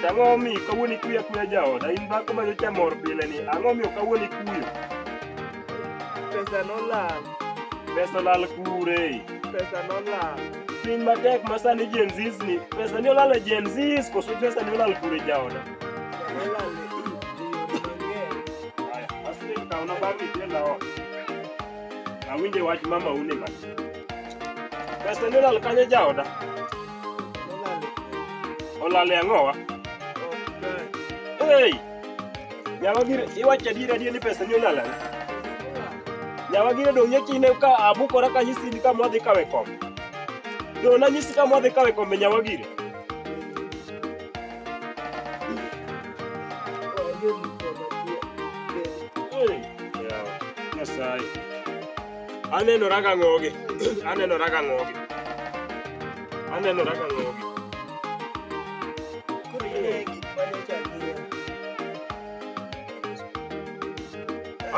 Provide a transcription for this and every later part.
ang'o mi kawuoni kuya kuya jaoda in dhako ma nyocha mor pile ni ang'o mi kawuoni kuyo Pesa nolal. pesa lal kure Pesa nolal. piny matek masani Gen Zs ni pesa ni olal e Gen Zs koso pesa ni olal kure jaoda Nolal e yore mang'eny. aya asri kauna bagi tenda ot awinje wach mama une ma pesa ni olal kanye jaoda Nolal e olal e ang'owa okay. hey nyawagire iwacho adiera ni pesa ni olal ang'o nyawagire dong' nyachine ka abukora kanyisi ni kama wadhi kawe kombe dong' nanyisi kama wadhi kawe kombe nyawagire yawa Nyasaye anenora ga ng'ogi anenora ga ng'ogi Koro yie gik manyocha ng'iyo.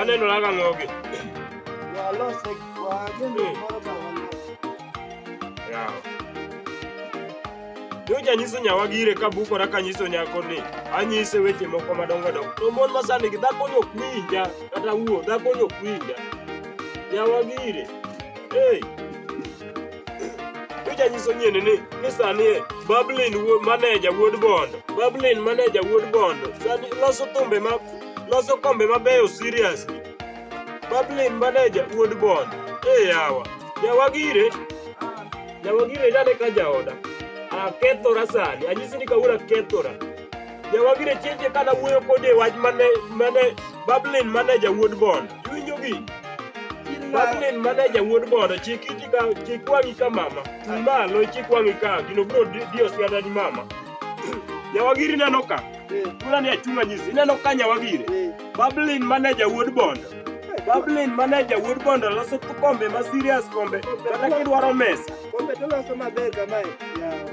anenora ga ng'ogi Walose wageno moro ka walose. yawa nyocha nyiso nyawagire kabukora kanyiso nyako ni anyise weche moko madongo dongo to mon masani gi dhako ni ok winja kata wuo dhako ni ok winja nyawagire hey nyocha nyiso nyieni ni sani Bablin manager wuod Bondo sani loso kombe mabeyo seriously Bablin manager wuod Bondo hey yawa nyawagire dane ka jaoda akethora sani anyisi ni kawuono akethora nyawagire cheche kana wuoyo kode wach mane Bablin manager wuod Bondo iwinjo gi Bablin manager wuod Bondo chik wang'i ka mama tung malo chik wang'i ka gino bro dio sianda ni mama nyawagire neno ka tuna ni achunga nyisi neno ka nyawagire Bablin manager wuod Bondo loso kombe ma serious kombe kata kidwaro mesa Kombe to loso maber kamae. Yawa.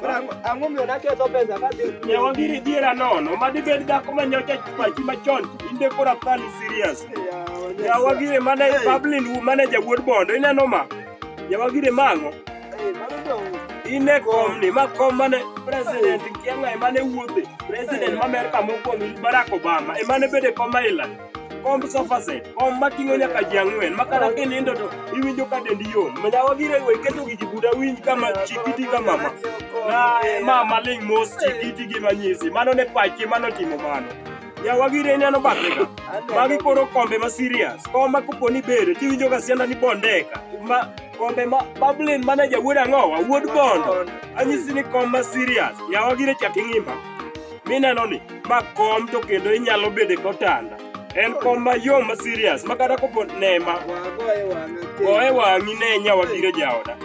Koro ang'o miyo naketho pesa kadhi nyawagire diera nono madibed dhako manyocha pachi machon inde kora thali serious nyawagire Bablin manager wuod Bondo ineno ma nyawagire mang'o ine komni ma kom mane president kiang'ae mane wuothe president ma Amerika mokwongo Barack Obama emane bede kom Ireland komb sofa set kom mating'o nyaka ji ang'wen makara kinindo to iwinjo ka dendi yom nyawagire we keto gigi buda winj kama chikiti ka mama mama ling mos chikiti gi manyisi mano ne pachi manotimo mano nyawagire neno bathega magi koro kombe ma serious koma koponi bede tiwinjo ka sianda ni Bondeka kombe ma Bablin manager wuod ang'owa wuod Bondo anyisi ni kom ma serious nyawagire chaking'ima mineno ni ma kom to kendo inyalo bede kotanda en kom mayom ma serious makata kopo nema goye wang'i ne nyawagire jaoda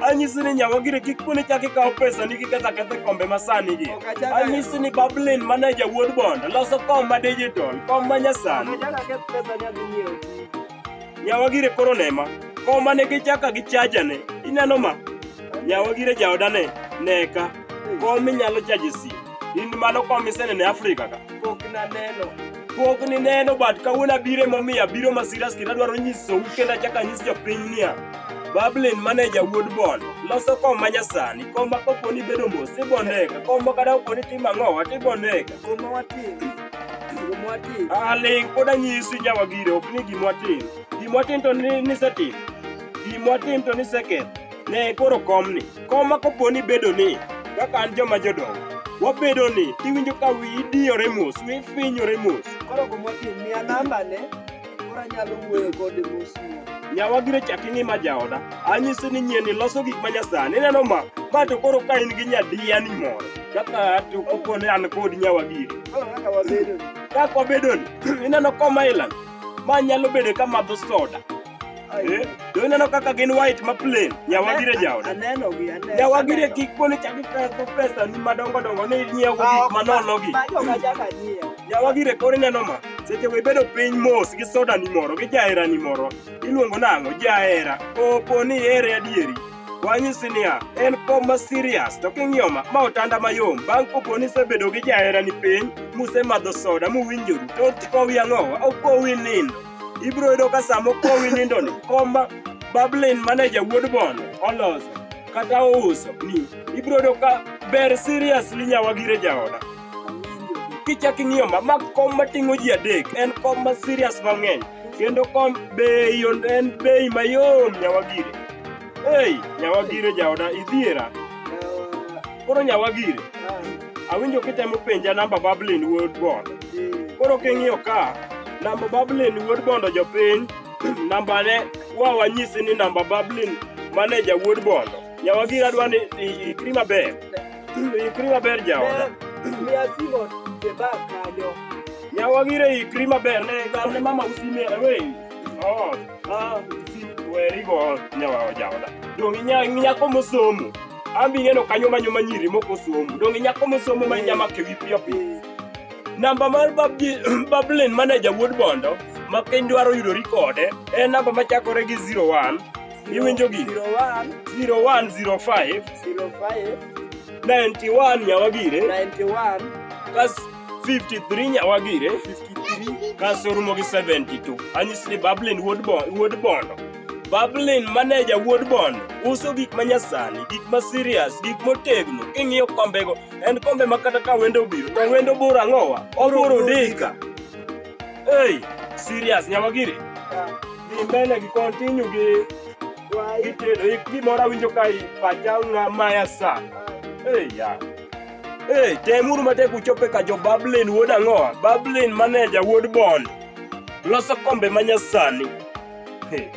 anyisi ni nyawagire kik kune chak ikawo pesa ni kiketho ketho kombe masani gi anyisi ni Bablin manager wuod Bondo loso kom ma digital kom ma nyasani nyawagire koro nema kom mane gichaka gi chajane ineno ma nyawagire jaoda neka kom inyalo chaje sim in mano kom isenene Afrika ka pok ni neno but kawuono abire momiyo abiro ma serious kendo adwaro nyisou kendo achako anyis jopiny niya Bablin manager wuod Bondo loso kom manyasani kom ma koponi bedo mos tibondeka kom ma kata koponi timo ang'owa tibondeka ling pod anyisi nyawagire ok ni gimwatim to nisetimo gimwatim to niseketho ne koro komni kom ma koponi bedo ni kaka an joma jodongo wabedo ni tiwinjo ka wiyi diyore mos wiyi finyore mos koro gumwatim miya namba ne koro anyalo wuoyo kode mos nyawagire chak ing'ima jaoda anyisi ni nyieni loso gik manyasani ineno ma to koro ka in gi nyadiyani moro kaka to koponi an kod nyawagire kaka wabedo ni ineno kom Ireland ma nyalo bede ka madho soda to ineno kaka gin white ma plain nyawagire jaoda nyawagire kik poni chak iketho pesa ni madongo dongo ni nyiewo gik manono gi nyawagire koro ineno ma seche go ibedo piny mos gi soda ni moro gi jahera ni moro iluongo nang'o jahera opo ni here adieri wanyisi niya en kom ma serious to king'iyo ma otanda mayom bang' kopo ni isebedo gi jahera ni piny musemadho soda muwinjoru to kowi ang'owa okowi nindo ibiro yudo ka sama okowi nindo ni kom ma Bablin manager wuod Bondo oloso kata ouso ni ibiro yudo ka ber seriously Nyawagire jaoda. Kichak ing'iyo ma kom mating'o ji adek en kom ma serious mang'eny. Kendo kom bei en bei mayom Nyawagire. Hey, Nyawagire jaoda idhiera. Koro Nyawagire, awinjo kitemo penja namba Bablin Wuod Bondo. Koro king'iyo ka, namba Bablin Wuod Bondo jopiny, namba ne wanyisi ni namba Bablin Manager Wuod Bondo. Nyawagire adwa ni ikri maber. Ikri maber jaoda. Nyawagire ikri maber ne gamne mama usime away. Weri go nyawa jaoda. Dong nyako mosomo. Ambi ngeno kanyo manyo manyiri moko somo. Dong nyako mosomo ma nyama ke wi piyo piyo. Namba mar Bablin Manager Wuod Bondo ma kendo dwaro yudo rekode en namba machakore gi 01. Iwinjo gi 0105 91 Nyawagire 91 kas 53 Nyawagire 53 kas orumo gi 72. Anyisi ni Bablin Wuod Bondo. Bablin Manager Wuod Bondo uso gik manyasani, gik ma serious, gik motegno. King'iyo kombego en kombe makata ka wendo biro to wendo boro ang'owa oboro deka. Hey, serious Nyawagire. Dhi mbele gi continue gi tedo gimoro awinjo ka pacha maya sa. Hey ya. Hey, temuru matek uchope ka jo Bablin Wuod ang'owa. Bablin Manager Wuod Bondo loso kombe manyasani. Hey.